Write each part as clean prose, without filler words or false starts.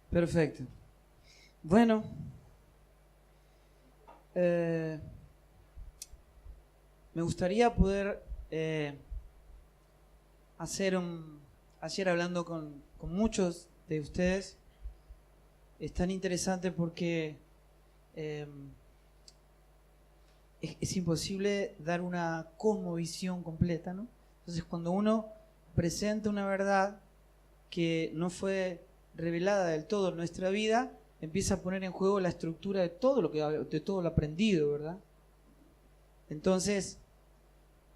Perfecto. Bueno, me gustaría poder ayer hablando con muchos de ustedes, es tan interesante porque es imposible dar una cosmovisión completa, ¿no? Entonces, cuando uno presenta una verdad que no fue revelada del todo en nuestra vida, empieza a poner en juego la estructura de todo lo aprendido, ¿verdad? Entonces,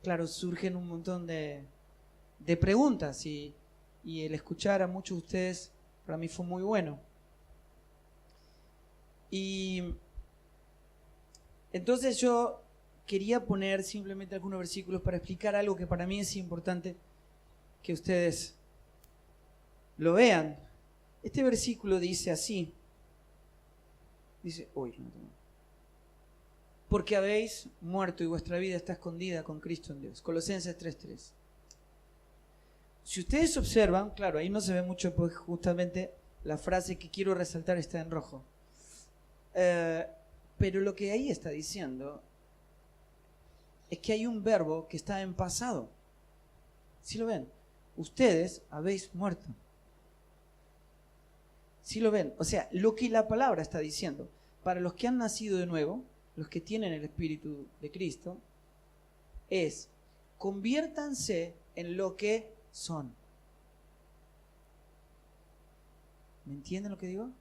claro, surgen un montón de preguntas y el escuchar a muchos de ustedes para mí fue muy bueno. Y entonces yo quería poner simplemente algunos versículos para explicar algo que para mí es importante que ustedes lo vean. Este versículo dice así. Dice, porque habéis muerto y vuestra vida está escondida con Cristo en Dios. Colosenses 3:3. Si ustedes observan, claro, ahí no se ve mucho porque justamente la frase que quiero resaltar está en rojo. Pero lo que ahí está diciendo es que hay un verbo que está en pasado. ¿Sí lo ven? Ustedes habéis muerto. ¿Sí lo ven? O sea, lo que la palabra está diciendo, para los que han nacido de nuevo, los que tienen el Espíritu de Cristo, es: conviértanse en lo que son. ¿Me entienden lo que digo?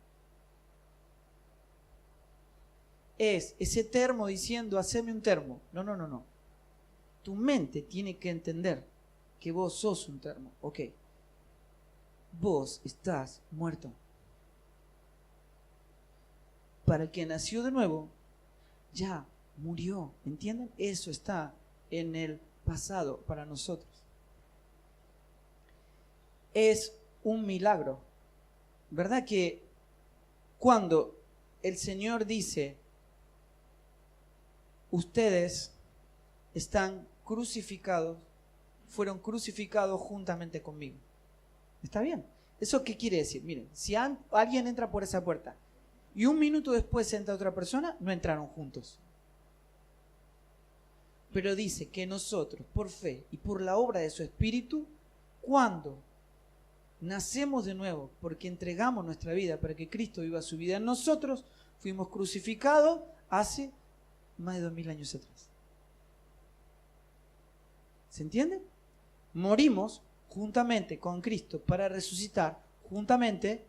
Es ese termo diciendo, haceme un termo. No. Tu mente tiene que entender que vos sos un termo. Ok. Vos estás muerto. Para el que nació de nuevo, ya murió. ¿Entienden? Eso está en el pasado para nosotros. Es un milagro. ¿Verdad que cuando el Señor dice, ustedes están crucificados, fueron crucificados juntamente conmigo? ¿Está bien? ¿Eso qué quiere decir? Miren, si alguien entra por esa puerta y un minuto después entra otra persona, no entraron juntos. Pero dice que nosotros, por fe y por la obra de su Espíritu, cuando nacemos de nuevo, porque entregamos nuestra vida para que Cristo viva su vida en nosotros, fuimos crucificados hace más de 2000 años atrás. ¿Se entiende? Morimos juntamente con Cristo para resucitar juntamente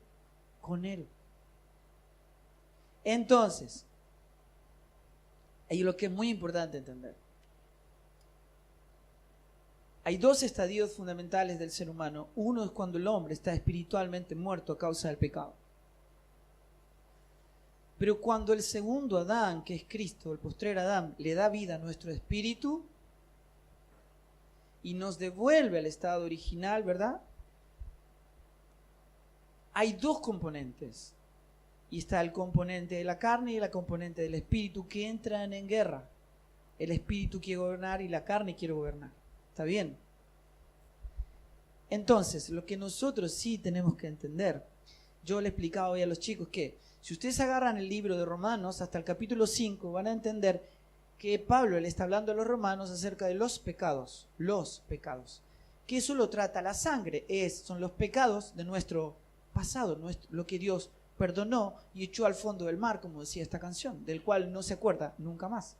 con Él. Entonces, hay lo que es muy importante entender. Hay dos estadios fundamentales del ser humano. Uno es cuando el hombre está espiritualmente muerto a causa del pecado. Pero cuando el segundo Adán, que es Cristo, el postrer Adán, le da vida a nuestro espíritu y nos devuelve al estado original, ¿verdad? Hay dos componentes. Y está el componente de la carne y el componente del espíritu que entran en guerra. El espíritu quiere gobernar y la carne quiere gobernar. ¿Está bien? Entonces, lo que nosotros sí tenemos que entender, yo le explicaba hoy a los chicos que si ustedes agarran el libro de Romanos hasta el capítulo 5, van a entender que Pablo le está hablando a los romanos acerca de los pecados, que eso lo trata la sangre, son los pecados de nuestro pasado, lo que Dios perdonó y echó al fondo del mar, como decía esta canción, del cual no se acuerda nunca más.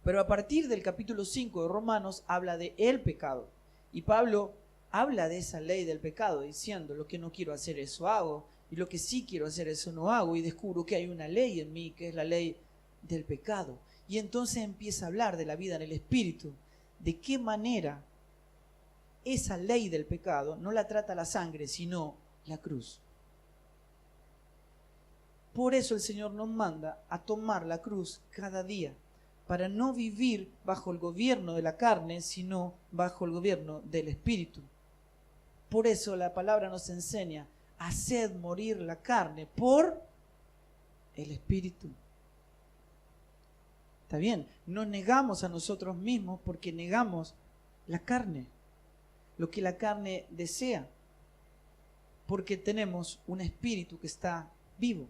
Pero a partir del capítulo 5 de Romanos habla de el pecado. Y Pablo habla de esa ley del pecado, diciendo, lo que no quiero hacer, eso hago, y lo que sí quiero hacer, eso no hago, y descubro que hay una ley en mí, que es la ley del pecado. Y entonces empieza a hablar de la vida en el espíritu, de qué manera esa ley del pecado no la trata la sangre, sino la cruz. Por eso el Señor nos manda a tomar la cruz cada día, para no vivir bajo el gobierno de la carne, sino bajo el gobierno del Espíritu. Por eso la palabra nos enseña: haced morir la carne por el Espíritu. ¿Está bien? Nos negamos a nosotros mismos porque negamos la carne, lo que la carne desea. Porque tenemos un espíritu que está vivo.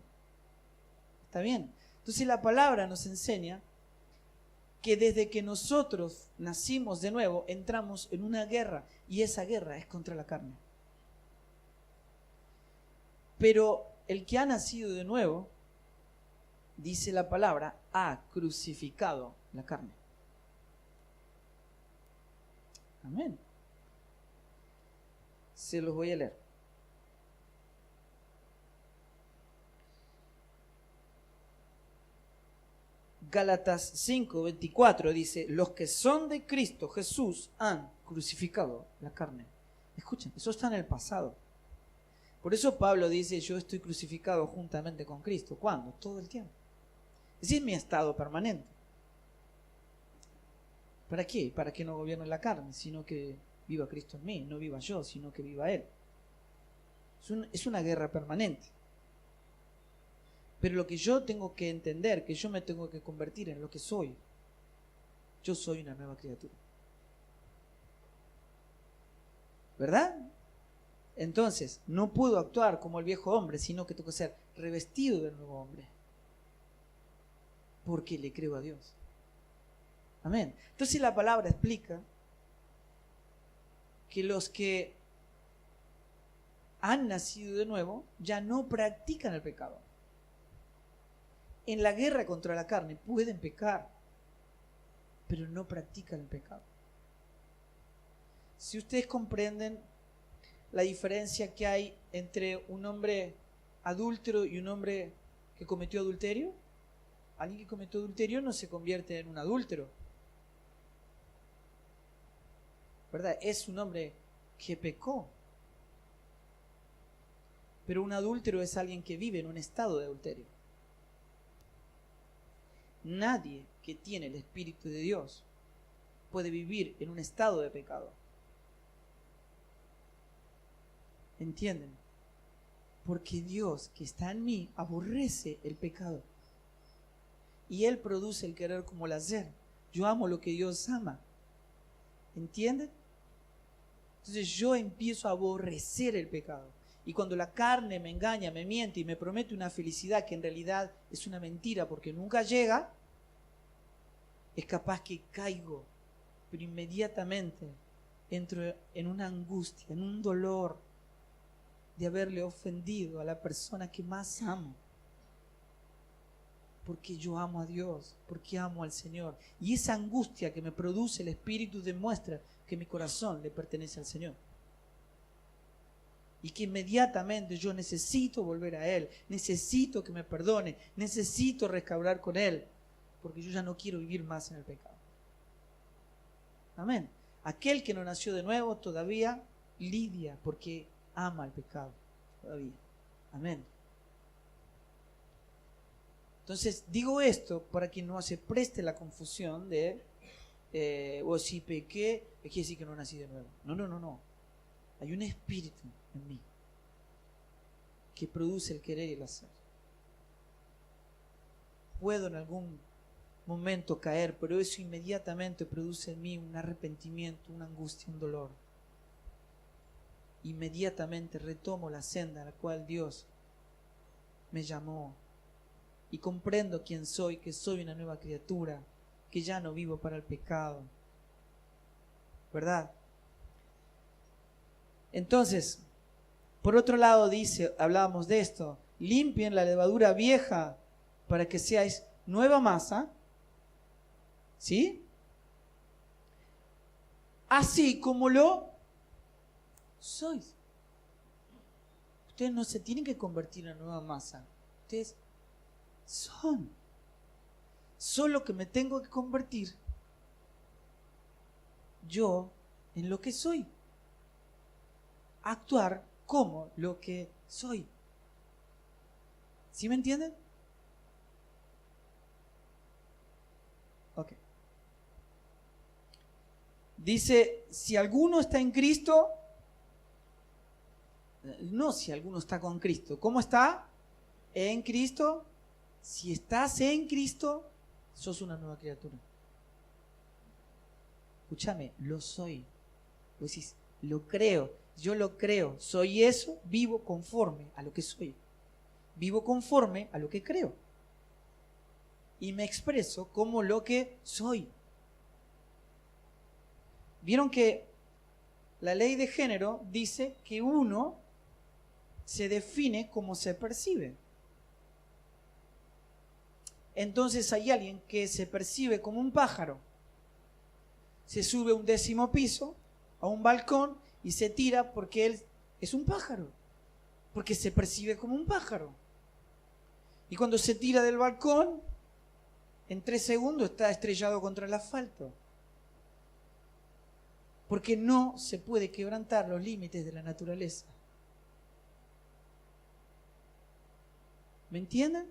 ¿Está bien? Entonces la palabra nos enseña que desde que nosotros nacimos de nuevo, entramos en una guerra, y esa guerra es contra la carne. Pero el que ha nacido de nuevo, dice la palabra, ha crucificado la carne. Amén. Se los voy a leer. Gálatas 5:24 dice: los que son de Cristo Jesús han crucificado la carne. Escuchen, eso está en el pasado. Por eso Pablo dice: yo estoy crucificado juntamente con Cristo. ¿Cuándo? Todo el tiempo. Ese es mi estado permanente. ¿Para qué? Para que no gobierne la carne, sino que viva Cristo en mí. No viva yo, sino que viva Él. Es una guerra permanente. Pero lo que yo tengo que entender, que yo me tengo que convertir en lo que soy. Yo soy una nueva criatura. ¿Verdad? Entonces, no puedo actuar como el viejo hombre, sino que tengo que ser revestido del nuevo hombre. Porque le creo a Dios. Amén. Entonces la palabra explica que los que han nacido de nuevo ya no practican el pecado. En la guerra contra la carne pueden pecar, pero no practican el pecado. Si ustedes comprenden la diferencia que hay entre un hombre adúltero y un hombre que cometió adulterio, alguien que cometió adulterio no se convierte en un adúltero, ¿verdad? Es un hombre que pecó. Pero un adúltero es alguien que vive en un estado de adulterio. Nadie que tiene el Espíritu de Dios puede vivir en un estado de pecado. ¿Entienden? Porque Dios que está en mí aborrece el pecado. Y Él produce el querer como el hacer. Yo amo lo que Dios ama. ¿Entienden? Entonces yo empiezo a aborrecer el pecado. Y cuando la carne me engaña, me miente y me promete una felicidad que en realidad es una mentira porque nunca llega, es capaz que caigo, pero inmediatamente entro en una angustia, en un dolor de haberle ofendido a la persona que más amo. Porque yo amo a Dios, porque amo al Señor. Y esa angustia que me produce el Espíritu demuestra que mi corazón le pertenece al Señor. Y que inmediatamente yo necesito volver a Él, necesito que me perdone, necesito restaurar con Él, porque yo ya no quiero vivir más en el pecado. Amén. Aquel que no nació de nuevo todavía lidia porque ama el pecado. Todavía. Amén. Entonces digo esto para que no se preste la confusión de o si pequé, quiere decir que no nací de nuevo. No. Hay un espíritu en mí que produce el querer y el hacer. Puedo en algún momento caer, pero eso inmediatamente produce en mí un arrepentimiento, una angustia, un dolor. Inmediatamente retomo la senda a la cual Dios me llamó y comprendo quién soy, que soy una nueva criatura, que ya no vivo para el pecado. ¿Verdad? Entonces, por otro lado dice, hablábamos de esto, limpien la levadura vieja para que seáis nueva masa, ¿sí? Así como lo sois. Ustedes no se tienen que convertir en nueva masa, ustedes son. Solo que me tengo que convertir yo en lo que soy. Actuar como lo que soy. ¿Sí me entienden? Ok. Dice, si alguno está en Cristo, no si alguno está con Cristo. ¿Cómo está? En Cristo. Si estás en Cristo, sos una nueva criatura. Escúchame, lo soy. Vos decís, lo creo. Yo lo creo, soy eso, vivo conforme a lo que soy. Vivo conforme a lo que creo. Y me expreso como lo que soy. Vieron que la ley de género dice que uno se define como se percibe. Entonces hay alguien que se percibe como un pájaro. Se sube a un 10º piso, a un balcón, y se tira porque él es un pájaro. Porque se percibe como un pájaro. Y cuando se tira del balcón, en 3 segundos está estrellado contra el asfalto. Porque no se puede quebrantar los límites de la naturaleza. ¿Me entienden?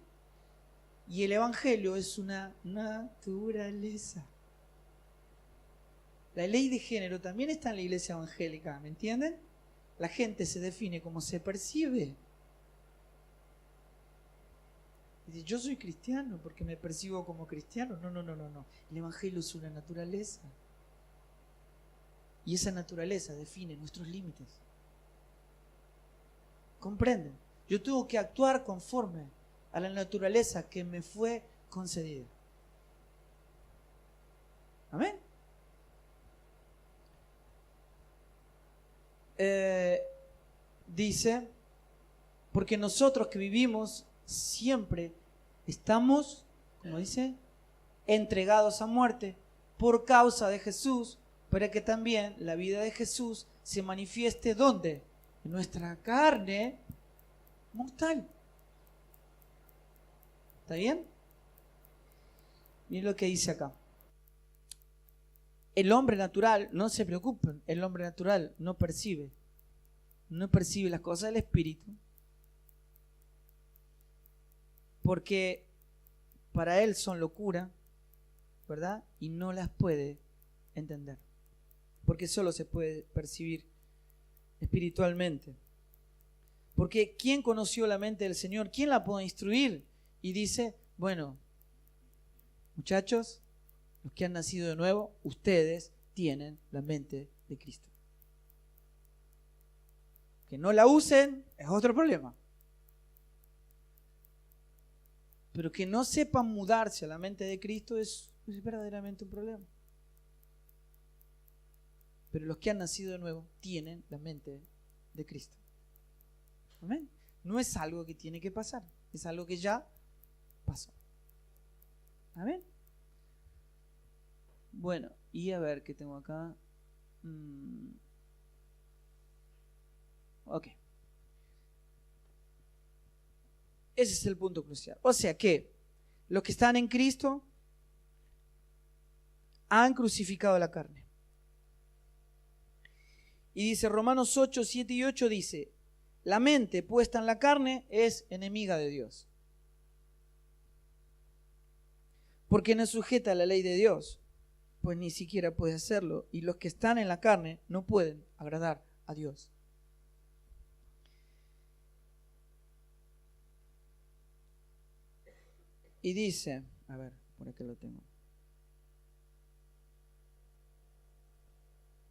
Y el Evangelio es una naturaleza. La ley de género también está en la iglesia evangélica, ¿me entienden? La gente se define como se percibe. Dice, yo soy cristiano porque me percibo como cristiano. No. El Evangelio es una naturaleza. Y esa naturaleza define nuestros límites. ¿Comprenden? Yo tengo que actuar conforme a la naturaleza que me fue concedida. ¿Amén? Dice, porque nosotros que vivimos siempre estamos, como dice, entregados a muerte por causa de Jesús, para que también la vida de Jesús se manifieste ¿dónde? En nuestra carne mortal. ¿Está bien? Miren lo que dice acá. El hombre natural, no se preocupen, el hombre natural no percibe las cosas del Espíritu, porque para él son locura, ¿verdad? Y no las puede entender, porque solo se puede percibir espiritualmente. Porque ¿quién conoció la mente del Señor? ¿Quién la puede instruir? Y dice, bueno, muchachos, los que han nacido de nuevo, ustedes tienen la mente de Cristo. Que no la usen es otro problema. Pero que no sepan mudarse a la mente de Cristo es verdaderamente un problema. Pero los que han nacido de nuevo tienen la mente de Cristo. ¿Amén? No es algo que tiene que pasar, es algo que ya pasó. ¿Amén? Bueno, y a ver qué tengo acá. Ok. Ese es el punto crucial. O sea que los que están en Cristo han crucificado la carne. Y dice Romanos 8, 7 y 8 dice, la mente puesta en la carne es enemiga de Dios, porque no es sujeta a la ley de Dios, pues ni siquiera puede hacerlo, y los que están en la carne no pueden agradar a Dios. Y dice, a ver, por acá lo tengo.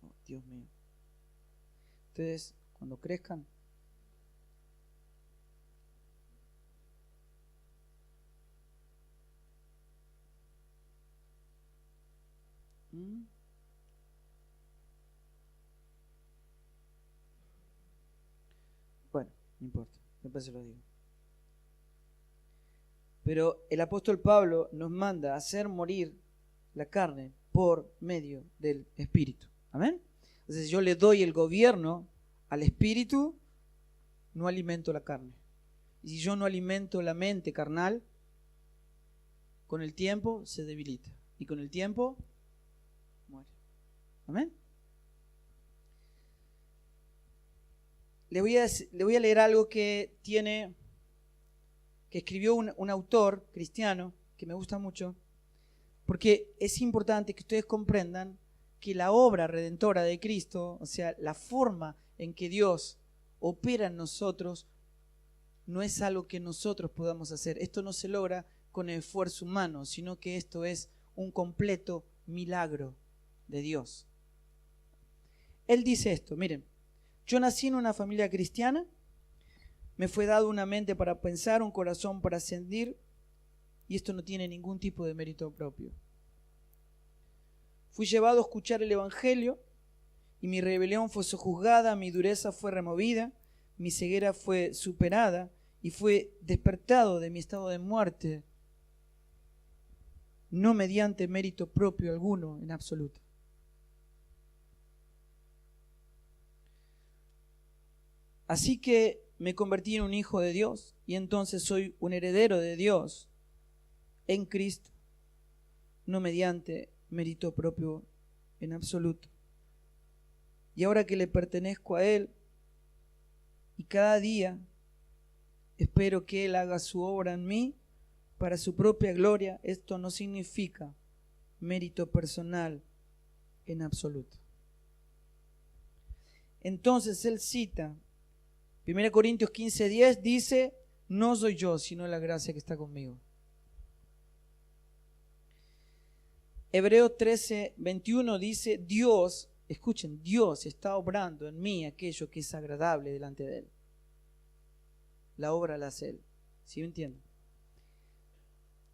Oh, Dios mío. Ustedes, cuando crezcan, bueno, no importa, después se lo digo. Pero el apóstol Pablo nos manda a hacer morir la carne por medio del Espíritu. ¿Amén? Entonces yo le doy el gobierno al Espíritu, no alimento la carne. Y si yo no alimento la mente carnal, con el tiempo se debilita. Y con el tiempo muere. ¿Amén? Le voy a leer algo que escribió un autor cristiano que me gusta mucho, porque es importante que ustedes comprendan que la obra redentora de Cristo, o sea, la forma en que Dios opera en nosotros, no es algo que nosotros podamos hacer. Esto no se logra con el esfuerzo humano, sino que esto es un completo milagro de Dios. Él dice esto, miren, Yo nací en una familia cristiana, me fue dado una mente para pensar, un corazón para sentir, y esto no tiene ningún tipo de mérito propio. Fui llevado a escuchar el Evangelio y mi rebelión fue sojuzgada, mi dureza fue removida, mi ceguera fue superada y fue despertado de mi estado de muerte, no mediante mérito propio alguno en absoluto. Así que me convertí en un hijo de Dios y entonces soy un heredero de Dios en Cristo, no mediante mérito propio en absoluto. Y ahora que le pertenezco a Él y cada día espero que Él haga su obra en mí para su propia gloria, esto no significa mérito personal en absoluto. Entonces él cita 1 Corintios 15:10, dice: no soy yo, sino la gracia que está conmigo. Hebreos 13:21 dice: Dios, escuchen, Dios está obrando en mí aquello que es agradable delante de Él. La obra la hace Él. ¿Sí me entienden?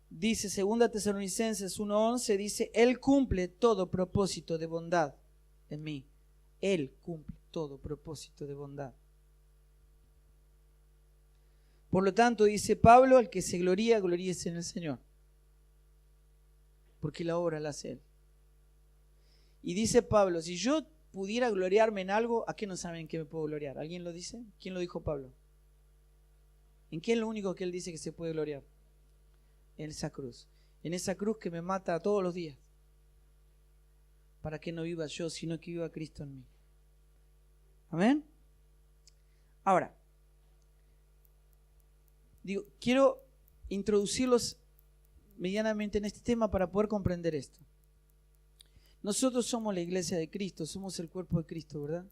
Dice 2 Tesalonicenses 1:11, dice: Él cumple todo propósito de bondad en mí. Él cumple todo propósito de bondad. Por lo tanto, dice Pablo, el que se gloría, gloríese en el Señor. Porque la obra la hace Él. Y dice Pablo, si yo pudiera gloriarme en algo, ¿a qué no saben en qué me puedo gloriar? ¿Alguien lo dice? ¿Quién lo dijo Pablo? ¿En qué es lo único que él dice que se puede gloriar? En esa cruz. En esa cruz que me mata todos los días. Para que no viva yo, sino que viva Cristo en mí. Amén. Ahora, quiero introducirlos medianamente en este tema para poder comprender esto. Nosotros somos la iglesia de Cristo, somos el cuerpo de Cristo, ¿verdad?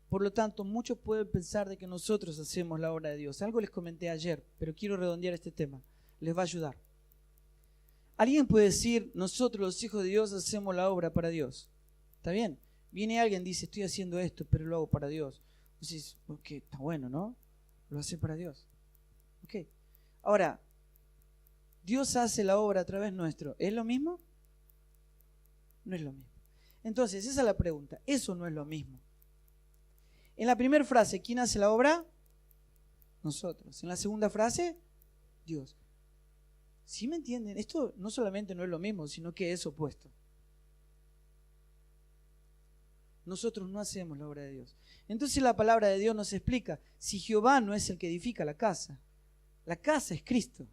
Por lo tanto, muchos pueden pensar de que nosotros hacemos la obra de Dios. Algo les comenté ayer, pero quiero redondear este tema. Les va a ayudar. Alguien puede decir, nosotros los hijos de Dios hacemos la obra para Dios. ¿Está bien? Viene alguien y dice, estoy haciendo esto, pero lo hago para Dios. Entonces, ok, está bueno, ¿no? Lo hace para Dios. Ok. Ahora, Dios hace la obra a través nuestro. ¿Es lo mismo? No es lo mismo. Entonces, esa es la pregunta. Eso no es lo mismo. En la primera frase, ¿quién hace la obra? Nosotros. En la segunda frase, Dios. ¿Sí me entienden? Esto no solamente no es lo mismo, sino que es opuesto. Nosotros no hacemos la obra de Dios. Entonces la palabra de Dios nos explica, si Jehová no es el que edifica la casa es Cristo.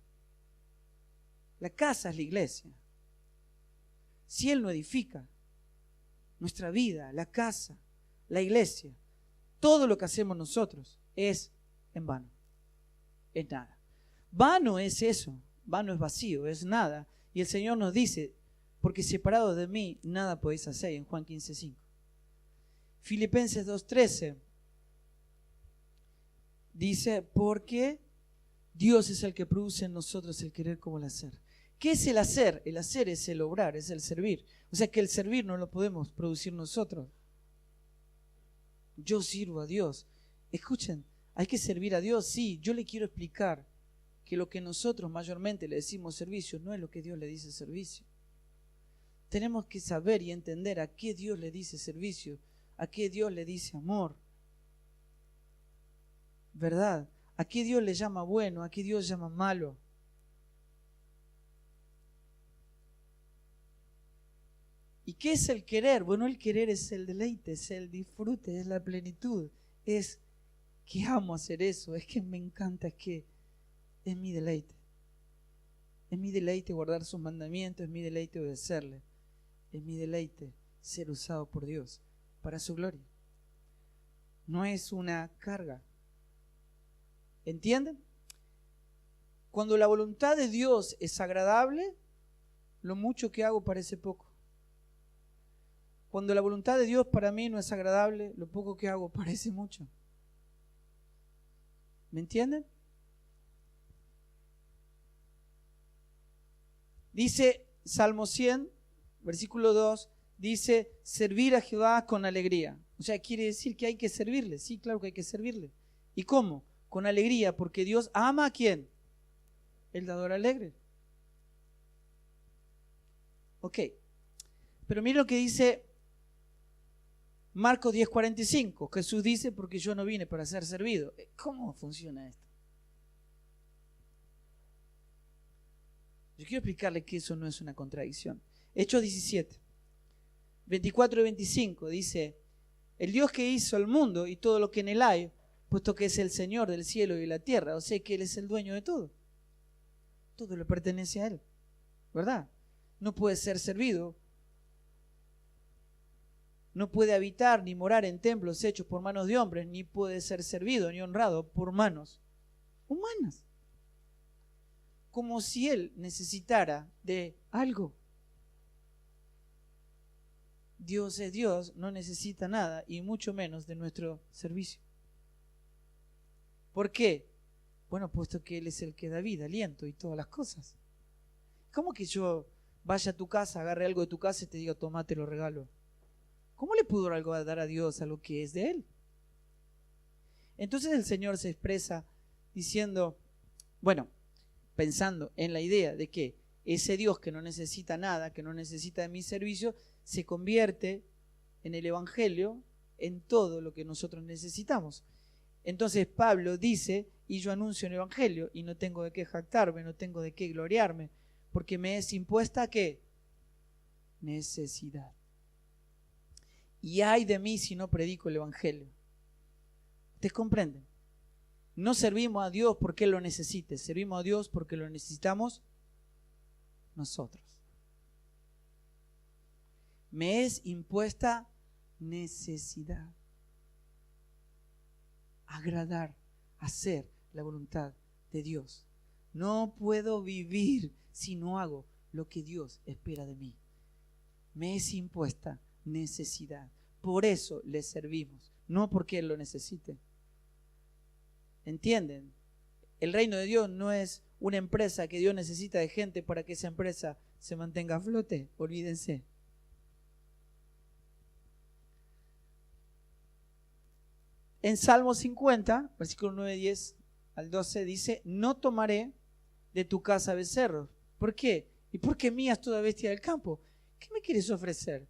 La casa es la iglesia. Si Él no edifica nuestra vida, la casa, la iglesia, todo lo que hacemos nosotros es en vano. Es nada. Vano es eso. Vano es vacío, es nada. Y el Señor nos dice, porque separados de mí, nada podéis hacer, en Juan 15:5. Filipenses 2:13 dice, porque Dios es el que produce en nosotros el querer como el hacer. ¿Qué es el hacer? El hacer es el obrar, es el servir. O sea que el servir no lo podemos producir nosotros. Yo sirvo a Dios. Escuchen, hay que servir a Dios, sí. Yo le quiero explicar que lo que nosotros mayormente le decimos servicio no es lo que Dios le dice servicio. Tenemos que saber y entender a qué Dios le dice servicio, a qué Dios le dice amor. ¿Verdad? ¿A qué Dios le llama bueno? ¿A qué Dios llama malo? ¿Y qué es el querer? Bueno, el querer es el deleite, es el disfrute, es la plenitud. Es que amo hacer eso, es que me encanta, es que es mi deleite. Es mi deleite guardar sus mandamientos, es mi deleite obedecerle. Es mi deleite ser usado por Dios para su gloria. No es una carga. ¿Entienden? Cuando la voluntad de Dios es agradable, lo mucho que hago parece poco. Cuando la voluntad de Dios para mí no es agradable, lo poco que hago parece mucho. ¿Me entienden? Dice Salmo 100, versículo 2, dice, servir a Jehová con alegría. O sea, quiere decir que hay que servirle. Sí, claro que hay que servirle. ¿Y cómo? Con alegría, porque Dios ama ¿a quién? El dador alegre. Ok. Pero mira lo que dice Marcos 10:45. Jesús dice, porque yo no vine para ser servido. ¿Cómo funciona esto? Yo quiero explicarle que eso no es una contradicción. Hechos 17, 24 y 25 dice: el Dios que hizo el mundo y todo lo que en él hay, puesto que es el Señor del cielo y de la tierra, o sea que Él es el dueño de todo. Todo le pertenece a Él, ¿verdad? No puede ser servido, no puede habitar ni morar en templos hechos por manos de hombres, ni puede ser servido ni honrado por manos humanas. Como si Él necesitara de algo. Dios es Dios, no necesita nada y mucho menos de nuestro servicio. ¿Por qué? Bueno, puesto que Él es el que da vida, aliento y todas las cosas. ¿Cómo que yo vaya a tu casa, agarre algo de tu casa y te diga, toma, te lo regalo? ¿Cómo le puedo algo a dar a Dios a lo que es de Él? Entonces el Señor se expresa diciendo, bueno, pensando en la idea de que ese Dios que no necesita nada, que no necesita de mi servicio, se convierte en el Evangelio en todo lo que nosotros necesitamos. Entonces Pablo dice, y yo anuncio el Evangelio, y no tengo de qué jactarme, no tengo de qué gloriarme, porque me es impuesta ¿qué? Necesidad. Y ay de mí si no predico el Evangelio. ¿Ustedes comprenden? No servimos a Dios porque Él lo necesite, servimos a Dios porque lo necesitamos nosotros. Me es impuesta necesidad. Agradar, hacer la voluntad de Dios. No puedo vivir si no hago lo que Dios espera de mí. Me es impuesta necesidad. Por eso le servimos, no porque Él lo necesite. ¿Entienden? El reino de Dios no es una empresa que Dios necesita de gente para que esa empresa se mantenga a flote. Olvídense. En Salmo 50, versículo 9, 10 al 12, dice: no tomaré de tu casa becerros. ¿Por qué? ¿Y por qué mía es toda bestia del campo? ¿Qué me quieres ofrecer?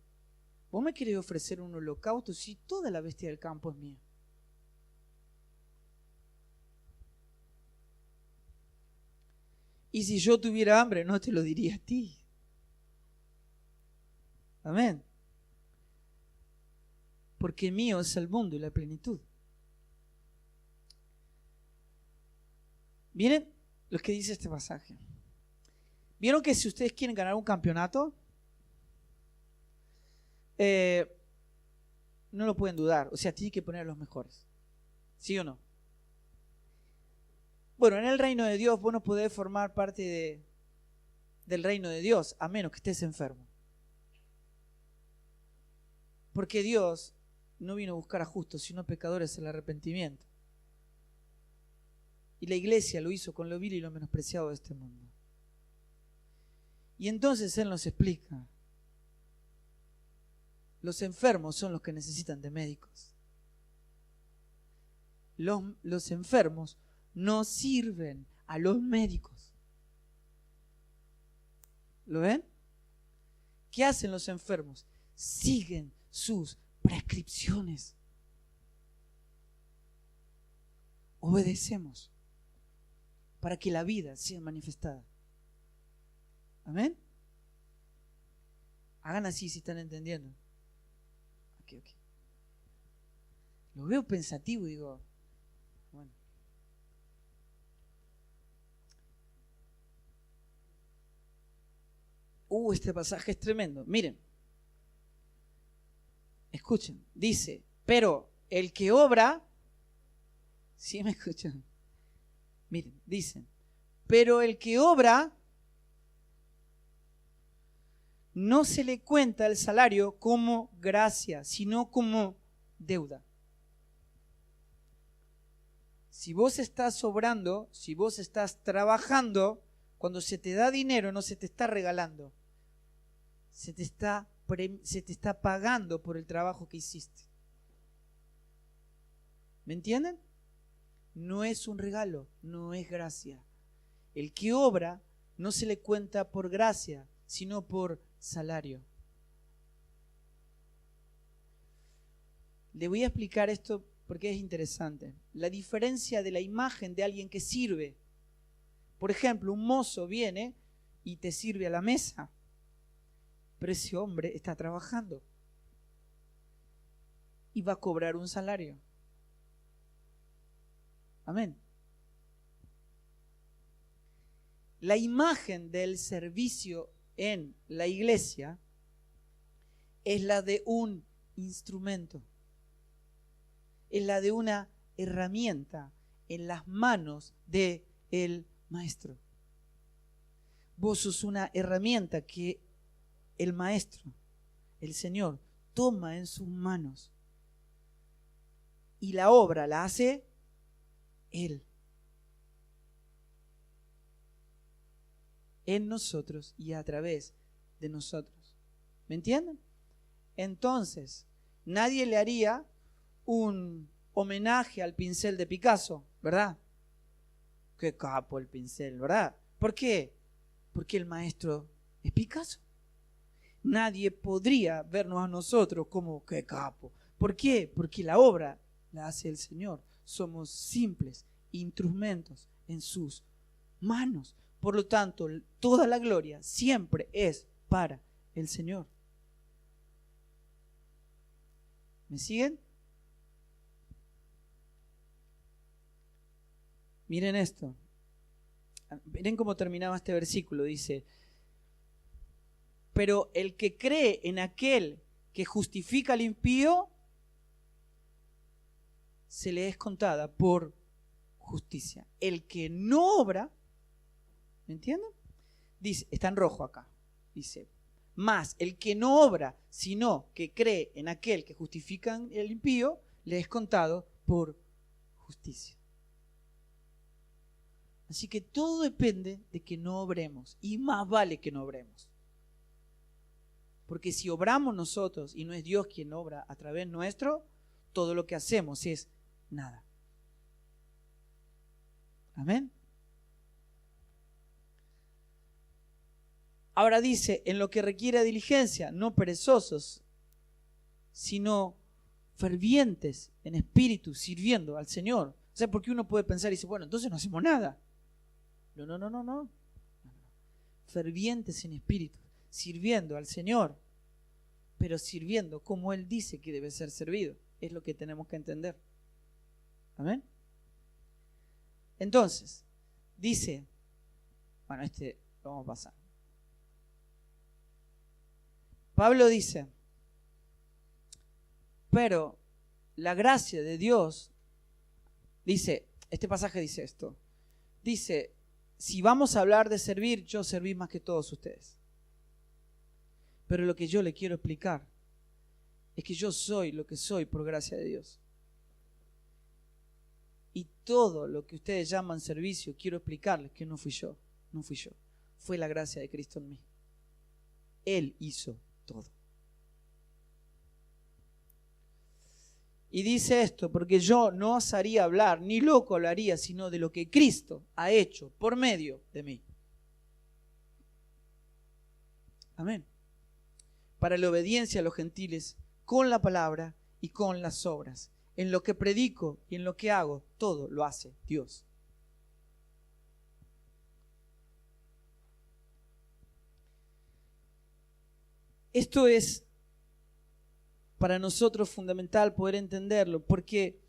¿Vos me querés ofrecer un holocausto? Si toda la bestia del campo es mía. Y si yo tuviera hambre, no te lo diría a ti. Amén. Porque mío es el mundo y la plenitud. Miren lo que dice este pasaje. ¿Vieron que si ustedes quieren ganar un campeonato, no lo pueden dudar? O sea, tienen que poner a los mejores. ¿Sí o no? Bueno, en el reino de Dios vos no podés formar parte del reino de Dios a menos que estés enfermo. Porque Dios no vino a buscar a justos, sino a pecadores el arrepentimiento. Y la iglesia lo hizo con lo vil y lo menospreciado de este mundo. Y entonces Él nos explica: los enfermos son los que necesitan de médicos. Los enfermos no sirven a los médicos. ¿Lo ven? ¿Qué hacen los enfermos? Siguen sus prescripciones. Obedecemos para que la vida sea manifestada. Amén. Hagan así si están entendiendo. Ok. Lo veo pensativo y digo, bueno. Este pasaje es tremendo. Miren. Escuchen. Dice, pero el que obra, ¿sí me escuchan? Miren, dicen, pero el que obra no se le cuenta el salario como gracia, sino como deuda. Si vos estás obrando, si vos estás trabajando, cuando se te da dinero no se te está regalando, se te está pagando por el trabajo que hiciste. ¿Me entienden? No es un regalo, no es gracia. El que obra no se le cuenta por gracia, sino por salario. Le voy a explicar esto porque es interesante. La diferencia de la imagen de alguien que sirve. Por ejemplo, un mozo viene y te sirve a la mesa, pero ese hombre está trabajando y va a cobrar un salario. Amén. La imagen del servicio en la iglesia es la de un instrumento, es la de una herramienta en las manos del maestro. Vos sos una herramienta que el maestro, el Señor, toma en sus manos y la obra la hace Él. En nosotros y a través de nosotros. ¿Me entienden? Entonces, nadie le haría un homenaje al pincel de Picasso, ¿verdad? Qué capo el pincel, ¿verdad? ¿Por qué? Porque el maestro es Picasso. Nadie podría vernos a nosotros como qué capo. ¿Por qué? Porque la obra la hace el Señor. Somos simples instrumentos en sus manos. Por lo tanto, toda la gloria siempre es para el Señor. ¿Me siguen? Miren esto. Miren cómo terminaba este versículo. Dice: pero el que cree en aquel que justifica al impío, se le es contada por justicia. El que no obra, ¿me entienden? Dice, está en rojo acá. Dice, más el que no obra, sino que cree en aquel que justifica al impío, le es contado por justicia. Así que todo depende de que no obremos, y más vale que no obremos. Porque si obramos nosotros y no es Dios quien obra a través nuestro, todo lo que hacemos es nada. Amén. Ahora dice, en lo que requiere diligencia, no perezosos, sino fervientes en espíritu, sirviendo al Señor. O sea, porque uno puede pensar y dice, bueno, entonces no hacemos nada. No. Fervientes en espíritu, sirviendo al Señor, pero sirviendo como Él dice que debe ser servido. Es lo que tenemos que entender. Amén. Entonces, dice, bueno, lo vamos a pasar. Pablo dice, pero la gracia de Dios, dice, este pasaje dice esto, dice, si vamos a hablar de servir, yo serví más que todos ustedes. Pero lo que yo le quiero explicar es que yo soy lo que soy por gracia de Dios. Y todo lo que ustedes llaman servicio, quiero explicarles que no fui yo. Fue la gracia de Cristo en mí. Él hizo todo. Y dice esto, porque yo no osaría hablar, ni loco hablaría, sino de lo que Cristo ha hecho por medio de mí. Amén. Para la obediencia a los gentiles, con la palabra y con las obras. En lo que predico y en lo que hago, todo lo hace Dios. Esto es para nosotros fundamental poder entenderlo, porque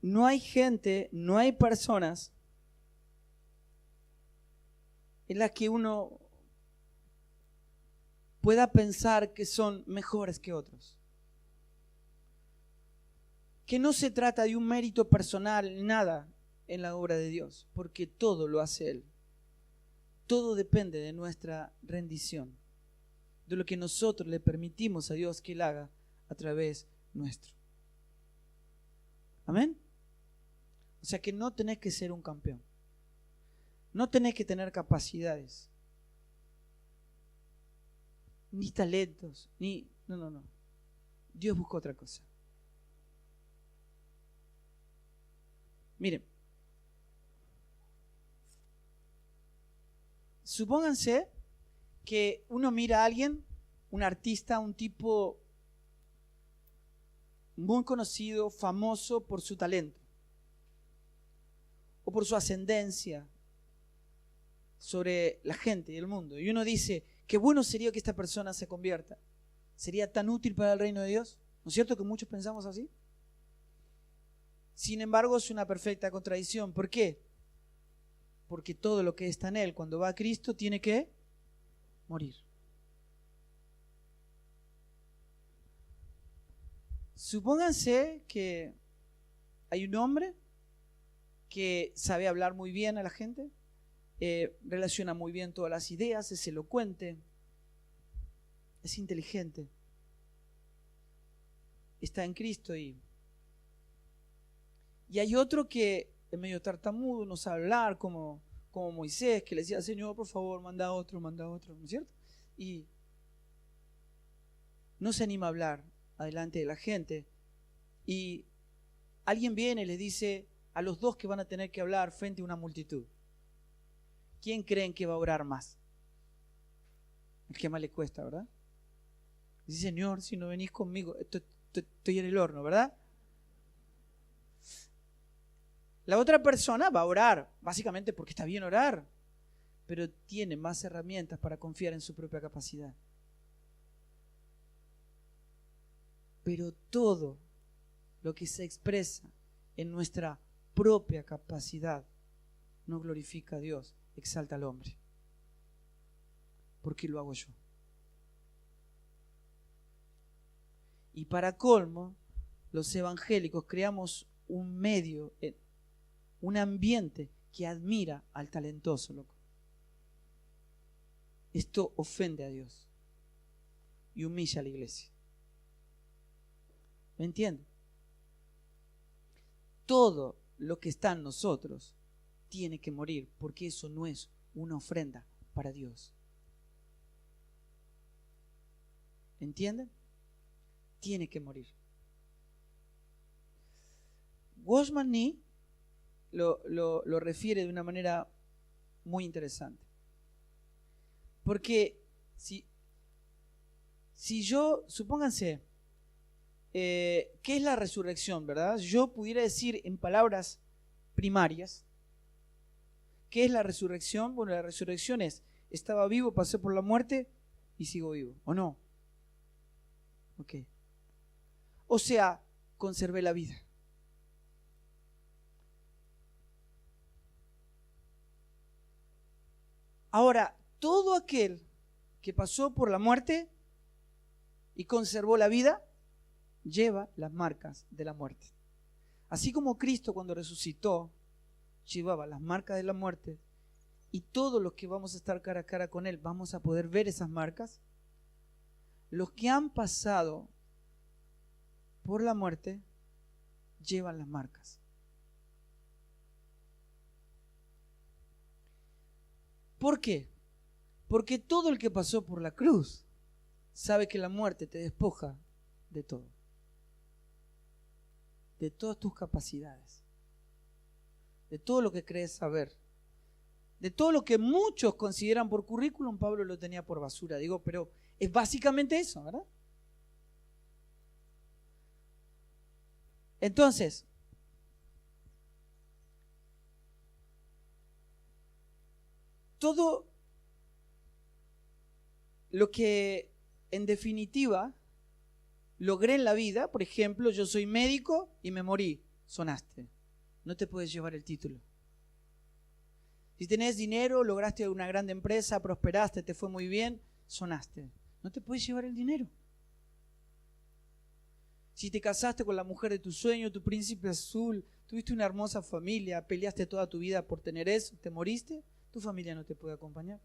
no hay gente, no hay personas en las que uno pueda pensar que son mejores que otros. Que no se trata de un mérito personal, nada en la obra de Dios, porque todo lo hace Él. Todo depende de nuestra rendición, de lo que nosotros le permitimos a Dios que Él haga a través nuestro. Amén. O sea que no tenés que ser un campeón. No tenés que tener capacidades, ni talentos, No. Dios busca otra cosa. Miren, supónganse que uno mira a alguien, un artista, un tipo muy conocido, famoso por su talento o por su ascendencia sobre la gente y el mundo. Y uno dice, qué bueno sería que esta persona se convierta. ¿Sería tan útil para el reino de Dios? ¿No es cierto que muchos pensamos así? Sin embargo, es una perfecta contradicción. ¿Por qué? Porque todo lo que está en él, cuando va a Cristo, tiene que morir. Supónganse que hay un hombre que sabe hablar muy bien a la gente, relaciona muy bien todas las ideas, es elocuente, es inteligente, está en Cristo y hay otro que es medio tartamudo, no sabe hablar, como Moisés, que le decía, Señor, por favor, manda a otro, ¿no es cierto? Y no se anima a hablar adelante de la gente. Y alguien viene y le dice a los dos que van a tener que hablar frente a una multitud, ¿quién creen que va a orar más? El que más le cuesta, ¿verdad? Dice, Señor, si no venís conmigo, estoy en el horno, ¿verdad? La otra persona va a orar, básicamente porque está bien orar, pero tiene más herramientas para confiar en su propia capacidad. Pero todo lo que se expresa en nuestra propia capacidad no glorifica a Dios, exalta al hombre. Porque lo hago yo. Y para colmo, los evangélicos creamos un medio, un ambiente que admira al talentoso, loco. Esto ofende a Dios y humilla a la iglesia. ¿Me entienden? Todo lo que está en nosotros tiene que morir, porque eso no es una ofrenda para Dios. ¿Entienden? Tiene que morir. Watchman Nee lo refiere de una manera muy interesante. Porque si yo, supónganse, ¿qué es la resurrección, verdad? Yo pudiera decir en palabras primarias, ¿qué es la resurrección? Bueno, la resurrección es, estaba vivo, pasé por la muerte y sigo vivo, ¿o no? Ok. O sea, conservé la vida. Ahora, todo aquel que pasó por la muerte y conservó la vida, lleva las marcas de la muerte. Así como Cristo cuando resucitó, llevaba las marcas de la muerte, y todos los que vamos a estar cara a cara con Él, vamos a poder ver esas marcas. Los que han pasado por la muerte, llevan las marcas. ¿Por qué? Porque todo el que pasó por la cruz sabe que la muerte te despoja de todo, de todas tus capacidades, de todo lo que crees saber, de todo lo que muchos consideran por currículum. Pablo lo tenía por basura, digo, pero es básicamente eso, ¿verdad? Entonces, todo lo que en definitiva logré en la vida, por ejemplo, yo soy médico y me morí, sonaste, no te puedes llevar el título. Si tenés dinero, lograste una grande empresa, prosperaste, te fue muy bien, sonaste, no te puedes llevar el dinero. Si te casaste con la mujer de tu sueño, tu príncipe azul, tuviste una hermosa familia, peleaste toda tu vida por tener eso, te moriste, tu familia no te puede acompañar.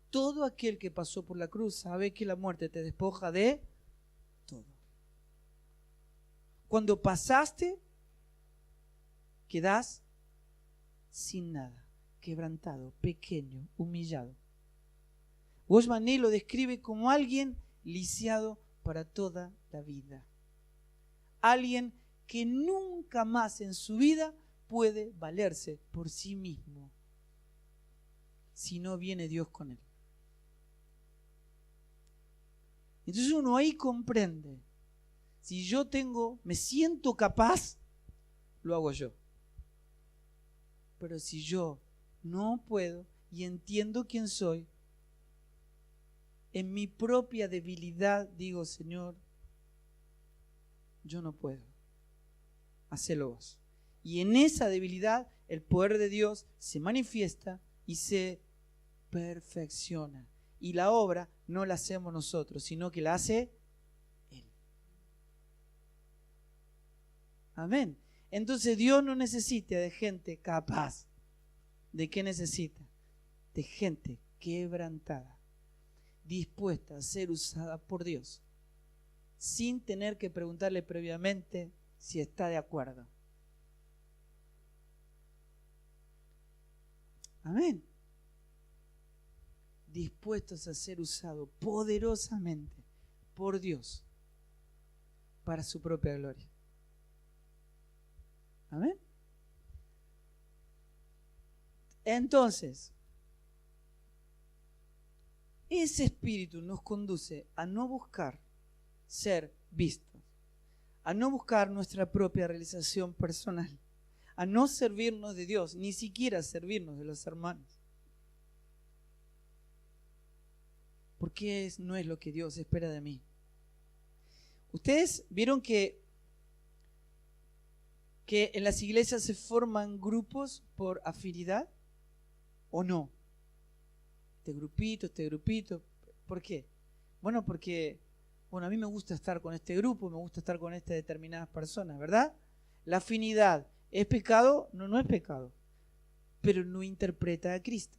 Todo aquel que pasó por la cruz sabe que la muerte te despoja de todo. Cuando pasaste, quedás sin nada, quebrantado, pequeño, humillado. Watchman Nee lo describe como alguien lisiado para toda la vida. Alguien que nunca más en su vida puede valerse por sí mismo si no viene Dios con él. Entonces uno ahí comprende, si yo me siento capaz, lo hago yo. Pero si yo no puedo y entiendo quién soy, en mi propia debilidad digo, Señor, yo no puedo. Hacelo vos. Y en esa debilidad el poder de Dios se manifiesta y se perfecciona. Y la obra no la hacemos nosotros, sino que la hace Él. Amén. Entonces Dios no necesita de gente capaz. ¿De qué necesita? De gente quebrantada, dispuesta a ser usada por Dios, sin tener que preguntarle previamente si está de acuerdo. Amén. Dispuestos a ser usados poderosamente por Dios para su propia gloria. Amén. Entonces, ese espíritu nos conduce a no buscar ser vistos, a no buscar nuestra propia realización personal, a no servirnos de Dios, ni siquiera servirnos de los hermanos. Porque no es lo que Dios espera de mí. Ustedes vieron que en las iglesias se forman grupos por afinidad, ¿o no? Este grupito. ¿Por qué? Bueno, porque a mí me gusta estar con este grupo, me gusta estar con estas determinadas personas, ¿verdad? La afinidad, ¿es pecado? No, no es pecado. Pero no interpreta a Cristo.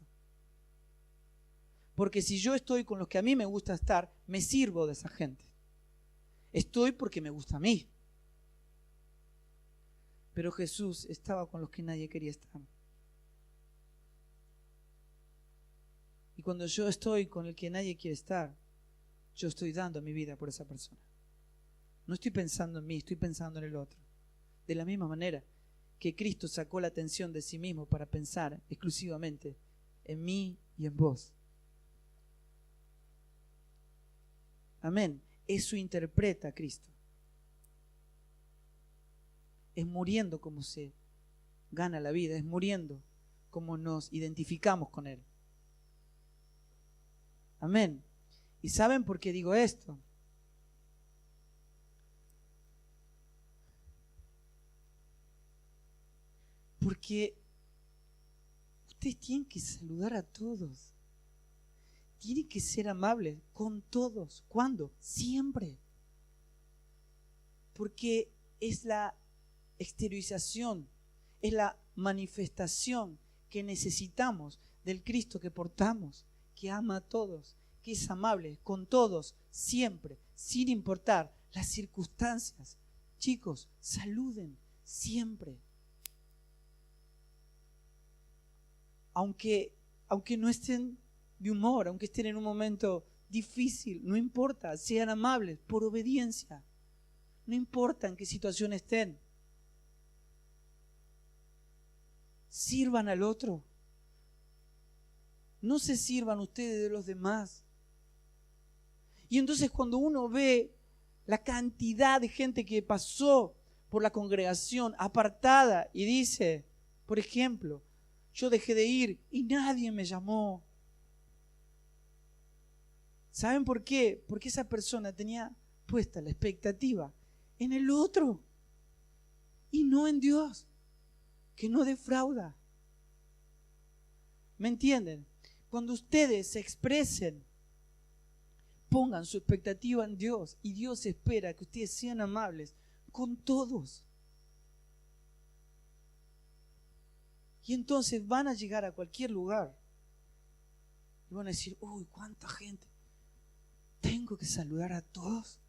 Porque si yo estoy con los que a mí me gusta estar, me sirvo de esa gente. Estoy porque me gusta a mí. Pero Jesús estaba con los que nadie quería estar. Y cuando yo estoy con el que nadie quiere estar, yo estoy dando mi vida por esa persona. No estoy pensando en mí, estoy pensando en el otro. De la misma manera que Cristo sacó la atención de sí mismo para pensar exclusivamente en mí y en vos. Amén. Eso interpreta a Cristo. Es muriendo como se gana la vida, es muriendo como nos identificamos con Él. Amén. ¿Y saben por qué digo esto? Porque ustedes tienen que saludar a todos. Tienen que ser amables con todos. ¿Cuándo? Siempre. Porque es la exteriorización, es la manifestación que necesitamos del Cristo que portamos, que ama a todos, que es amable con todos, siempre, sin importar las circunstancias. Chicos, saluden siempre. Aunque no estén de humor, aunque estén en un momento difícil, no importa, sean amables por obediencia. No importa en qué situación estén. Sirvan al otro. No se sirvan ustedes de los demás. Y entonces cuando uno ve la cantidad de gente que pasó por la congregación apartada y dice, por ejemplo, yo dejé de ir y nadie me llamó. ¿Saben por qué? Porque esa persona tenía puesta la expectativa en el otro y no en Dios, que no defrauda. ¿Me entienden? Cuando ustedes se expresen, pongan su expectativa en Dios y Dios espera que ustedes sean amables con todos. Y entonces van a llegar a cualquier lugar y van a decir, uy, cuánta gente, tengo que saludar a todos.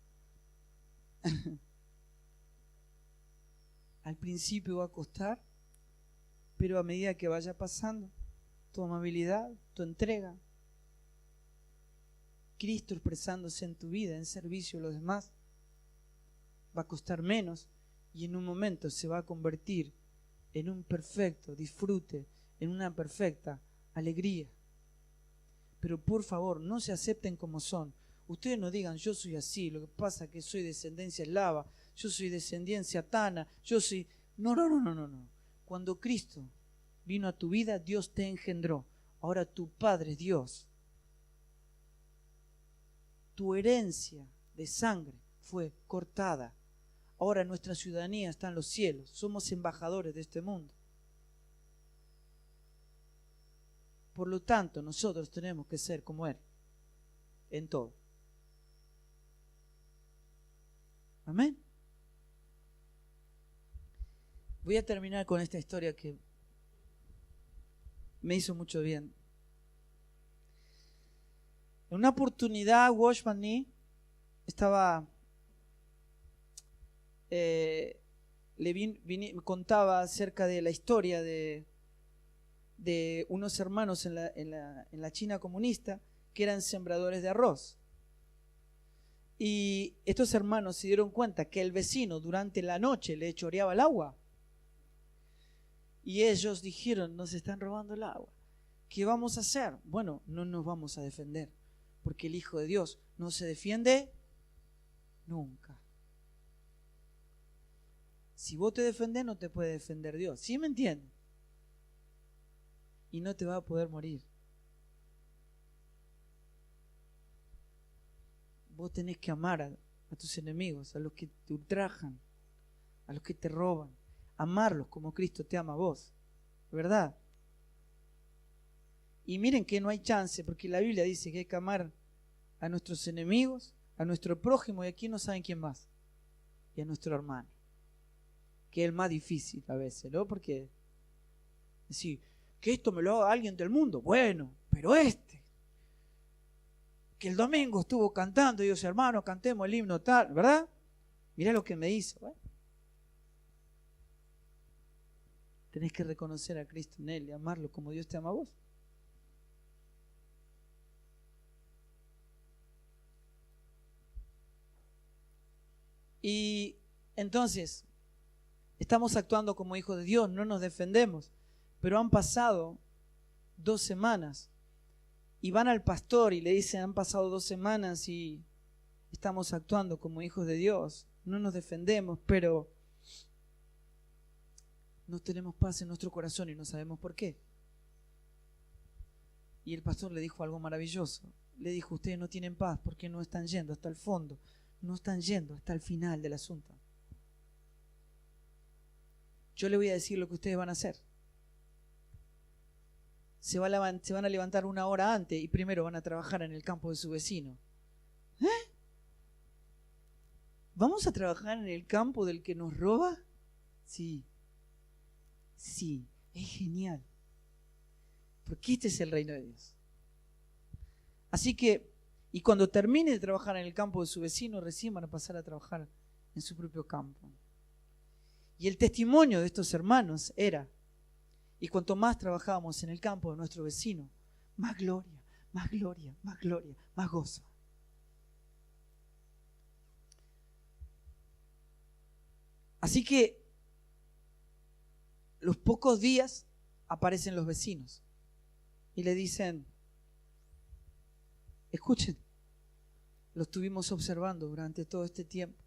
Al principio va a costar, pero a medida que vaya pasando, tu amabilidad, tu entrega, Cristo expresándose en tu vida en servicio a los demás, va a costar menos y en un momento se va a convertir en un perfecto disfrute, en una perfecta alegría. Pero por favor, no se acepten como son. Ustedes no digan, yo soy así, lo que pasa es que soy descendencia eslava, yo soy descendencia tana, yo soy... No. Cuando Cristo vino a tu vida, Dios te engendró. Ahora tu Padre Dios, tu herencia de sangre fue cortada. Ahora nuestra ciudadanía está en los cielos. Somos embajadores de este mundo. Por lo tanto, nosotros tenemos que ser como Él en todo. Amén. Voy a terminar con esta historia que me hizo mucho bien. En una oportunidad, Watchman Nee estaba, me contaba acerca de la historia de unos hermanos en la China comunista que eran sembradores de arroz. Y estos hermanos se dieron cuenta que el vecino durante la noche le choreaba el agua. Y ellos dijeron, nos están robando el agua. ¿Qué vamos a hacer? Bueno, no nos vamos a defender, porque el Hijo de Dios no se defiende nunca. Si vos te defendés, no te puede defender Dios. ¿Sí me entienden? Y no te va a poder morir. Vos tenés que amar a tus enemigos, a los que te ultrajan, a los que te roban. Amarlos como Cristo te ama a vos, ¿verdad? Y miren que no hay chance, porque la Biblia dice que hay que amar a nuestros enemigos, a nuestro prójimo, y aquí no saben quién más, y a nuestro hermano, que es el más difícil a veces, ¿no? Porque decir, que esto me lo haga alguien del mundo, bueno, pero que el domingo estuvo cantando y dice, hermano, cantemos el himno tal, ¿verdad? Mirá lo que me hizo, ¿verdad? Tenés que reconocer a Cristo en Él y amarlo como Dios te ama a vos. Y entonces, estamos actuando como hijos de Dios, no nos defendemos, pero han pasado 2 semanas y van al pastor y le dicen, han pasado 2 semanas y estamos actuando como hijos de Dios, no nos defendemos, pero no tenemos paz en nuestro corazón y no sabemos por qué. Y el pastor le dijo algo maravilloso. Le dijo, ustedes no tienen paz porque no están yendo hasta el fondo, no están yendo hasta el final del asunto. Yo le voy a decir lo que ustedes van a hacer. Se van a levantar 1 hora antes y primero van a trabajar en el campo de su vecino. ¿Vamos a trabajar en el campo del que nos roba? Sí, es genial. Porque este es el reino de Dios. Así que, y cuando termine de trabajar en el campo de su vecino, recién van a pasar a trabajar en su propio campo. Y el testimonio de estos hermanos era, y cuanto más trabajábamos en el campo de nuestro vecino, más gloria, más gloria, más gloria, más gozo. Así que los pocos días aparecen los vecinos y le dicen, escuchen, lo estuvimos observando durante todo este tiempo.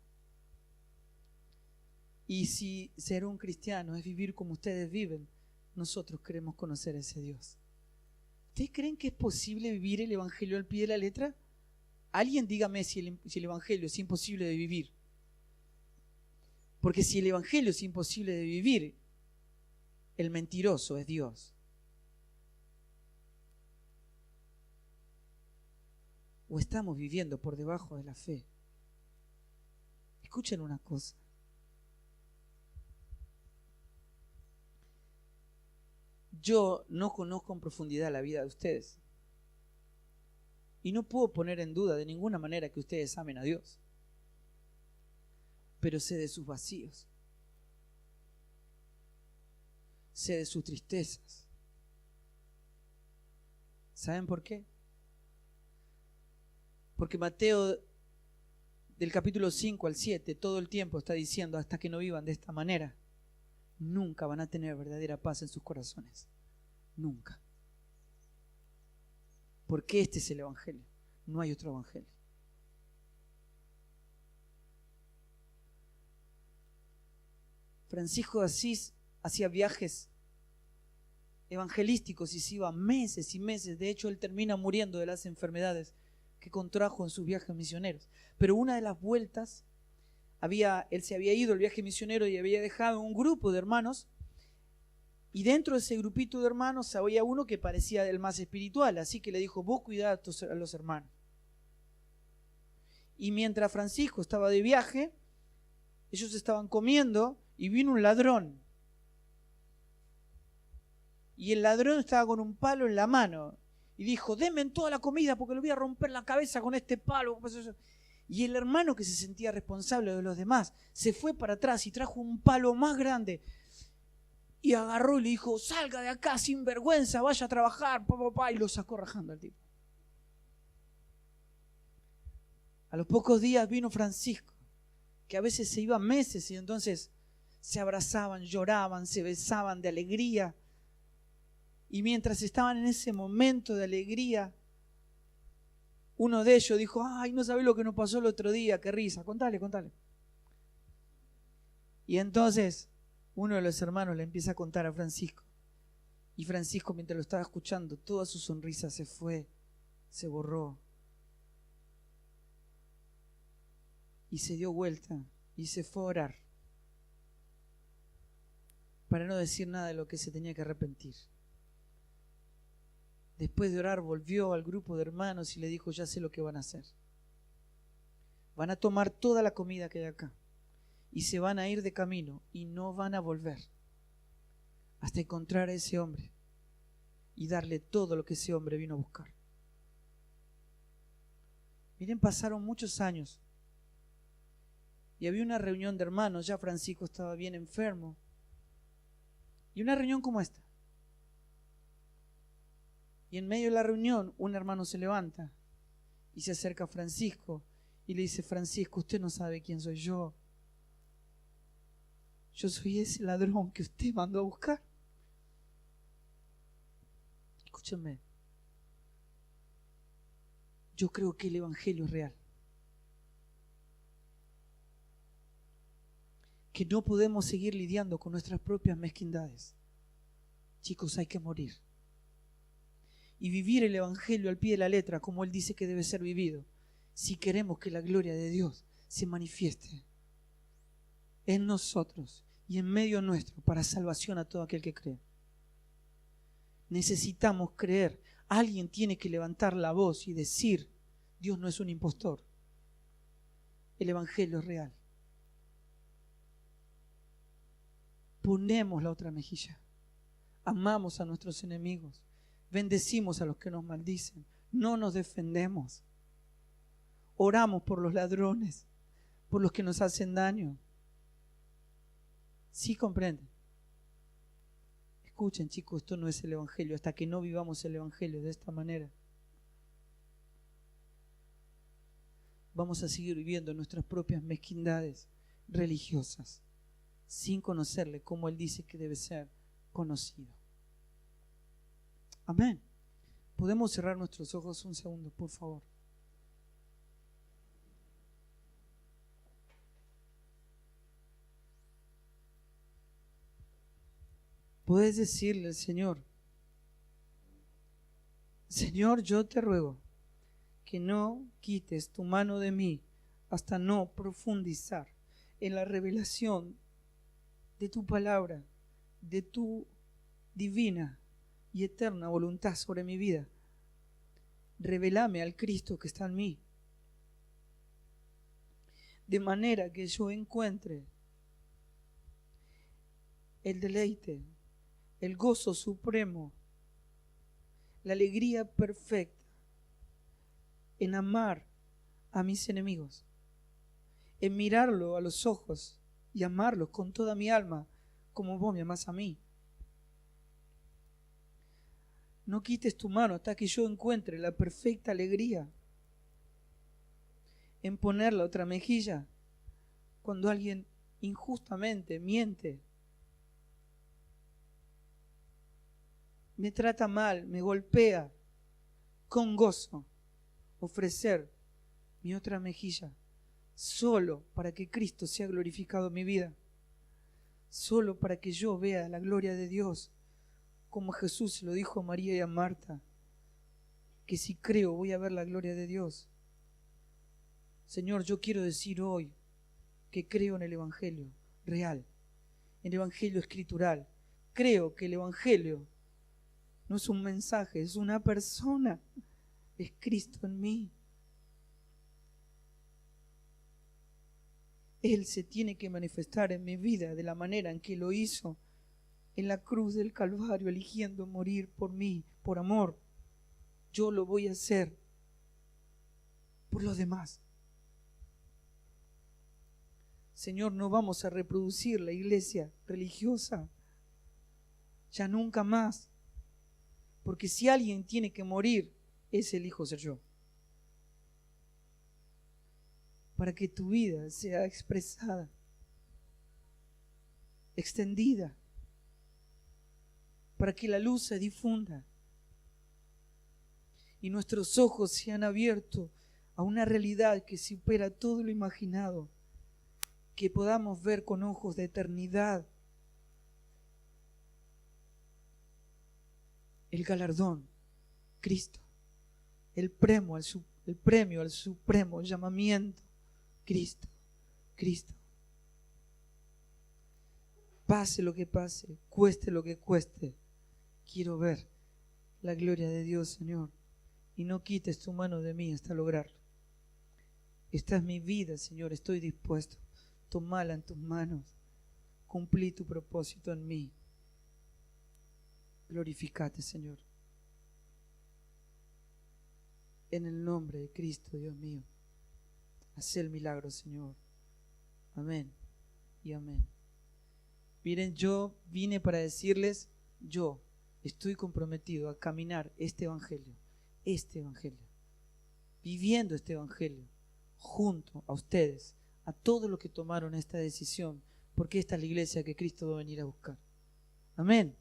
Y si ser un cristiano es vivir como ustedes viven, nosotros queremos conocer a ese Dios. ¿Ustedes creen que es posible vivir el Evangelio al pie de la letra? Alguien dígame si el Evangelio es imposible de vivir. Porque si el Evangelio es imposible de vivir, el mentiroso es Dios. O estamos viviendo por debajo de la fe. Escuchen una cosa. Yo no conozco en profundidad la vida de ustedes. Y no puedo poner en duda de ninguna manera que ustedes amen a Dios. Pero sé de sus vacíos. Sé de sus tristezas. ¿Saben por qué? Porque Mateo del capítulo 5 al 7, todo el tiempo está diciendo, hasta que no vivan de esta manera, nunca van a tener verdadera paz en sus corazones. Nunca. Porque este es el Evangelio. No hay otro Evangelio. Francisco de Asís hacía viajes evangelísticos y se iba meses y meses. De hecho, él termina muriendo de las enfermedades que contrajo en sus viajes misioneros. Pero una de las vueltas, él se había ido al viaje misionero y había dejado un grupo de hermanos, y dentro de ese grupito de hermanos había uno que parecía el más espiritual, así que le dijo, vos cuidá a los hermanos. Y mientras Francisco estaba de viaje, ellos estaban comiendo y vino un ladrón. Y el ladrón estaba con un palo en la mano y dijo, denme toda la comida porque le voy a romper la cabeza con este palo. Y el hermano, que se sentía responsable de los demás, se fue para atrás y trajo un palo más grande y agarró y le dijo, salga de acá sin vergüenza, vaya a trabajar, y lo sacó rajando al tipo. A los pocos días vino Francisco, que a veces se iba meses y entonces se abrazaban, lloraban, se besaban de alegría. Y mientras estaban en ese momento de alegría, uno de ellos dijo, ay, no sabés lo que nos pasó el otro día, qué risa, contale. Y entonces uno de los hermanos le empieza a contar a Francisco. Y Francisco, mientras lo estaba escuchando, toda su sonrisa se fue, se borró. Y se dio vuelta y se fue a orar, para no decir nada de lo que se tenía que arrepentir. Después de orar volvió al grupo de hermanos y le dijo, ya sé lo que van a hacer. Van a tomar toda la comida que hay acá y se van a ir de camino y no van a volver hasta encontrar a ese hombre y darle todo lo que ese hombre vino a buscar. Miren, pasaron muchos años y había una reunión de hermanos. Ya Francisco estaba bien enfermo, y una reunión como esta. Y en medio de la reunión un hermano se levanta y se acerca a Francisco y le dice, Francisco, usted no sabe quién soy yo. Yo soy ese ladrón que usted mandó a buscar. Escúchenme. Yo creo que el Evangelio es real. Que no podemos seguir lidiando con nuestras propias mezquindades. Chicos, hay que morir. Y vivir el Evangelio al pie de la letra, como Él dice que debe ser vivido, si queremos que la gloria de Dios se manifieste en nosotros y en medio nuestro para salvación a todo aquel que cree. Necesitamos creer. Alguien tiene que levantar la voz y decir, Dios no es un impostor. El Evangelio es real. Ponemos la otra mejilla. Amamos a nuestros enemigos. Bendecimos a los que nos maldicen. No nos defendemos. Oramos por los ladrones, por los que nos hacen daño. ¿Sí comprenden? Escuchen, chicos, esto no es el Evangelio. Hasta que no vivamos el Evangelio de esta manera, vamos a seguir viviendo nuestras propias mezquindades religiosas, sin conocerle como Él dice que debe ser conocido. Amén. ¿Podemos cerrar nuestros ojos un segundo, por favor? Puedes decirle al Señor, Señor, yo te ruego que no quites tu mano de mí hasta no profundizar en la revelación de tu palabra, de tu divina y eterna voluntad sobre mi vida. Revelame al Cristo que está en mí, de manera que yo encuentre el deleite, el gozo supremo, la alegría perfecta en amar a mis enemigos, en mirarlo a los ojos y amarlos con toda mi alma como vos me amás a mí. No quites tu mano hasta que yo encuentre la perfecta alegría en poner la otra mejilla cuando alguien injustamente miente, me trata mal, me golpea, con gozo ofrecer mi otra mejilla, solo para que Cristo sea glorificado en mi vida, solo para que yo vea la gloria de Dios, como Jesús se lo dijo a María y a Marta, que si creo voy a ver la gloria de Dios. Señor, yo quiero decir hoy que creo en el Evangelio real, en el Evangelio escritural. Creo que el Evangelio no es un mensaje, es una persona, es Cristo en mí. Él se tiene que manifestar en mi vida de la manera en que lo hizo en la cruz del Calvario, eligiendo morir por mí, por amor. Yo lo voy a hacer por los demás. Señor, no vamos a reproducir la iglesia religiosa, ya nunca más, porque si alguien tiene que morir, ese elijo ser yo, para que tu vida sea expresada, extendida, para que la luz se difunda y nuestros ojos sean abiertos a una realidad que supera todo lo imaginado, que podamos ver con ojos de eternidad el galardón, Cristo, el premio al supremo llamamiento, Cristo, Cristo. Pase lo que pase, cueste lo que cueste, quiero ver la gloria de Dios, Señor, y no quites tu mano de mí hasta lograrlo. Esta es mi vida, Señor, estoy dispuesto. Tomala en tus manos, cumplí tu propósito en mí. Glorificate, Señor. En el nombre de Cristo, Dios mío, haz el milagro, Señor. Amén y amén. Miren, yo vine para decirles, yo estoy comprometido a caminar este evangelio, viviendo este evangelio, junto a ustedes, a todos los que tomaron esta decisión, porque esta es la iglesia que Cristo va a venir a buscar. Amén.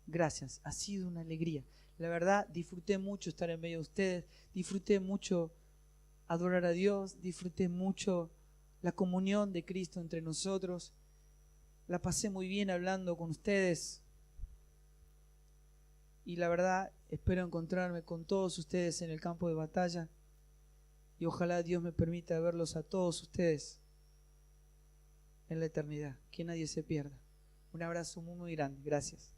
Gracias, ha sido una alegría. La verdad, disfruté mucho estar en medio de ustedes, disfruté mucho adorar a Dios, disfruté mucho la comunión de Cristo entre nosotros. La pasé muy bien hablando con ustedes. Y la verdad, espero encontrarme con todos ustedes en el campo de batalla. Y ojalá Dios me permita verlos a todos ustedes en la eternidad. Que nadie se pierda. Un abrazo muy, muy grande. Gracias.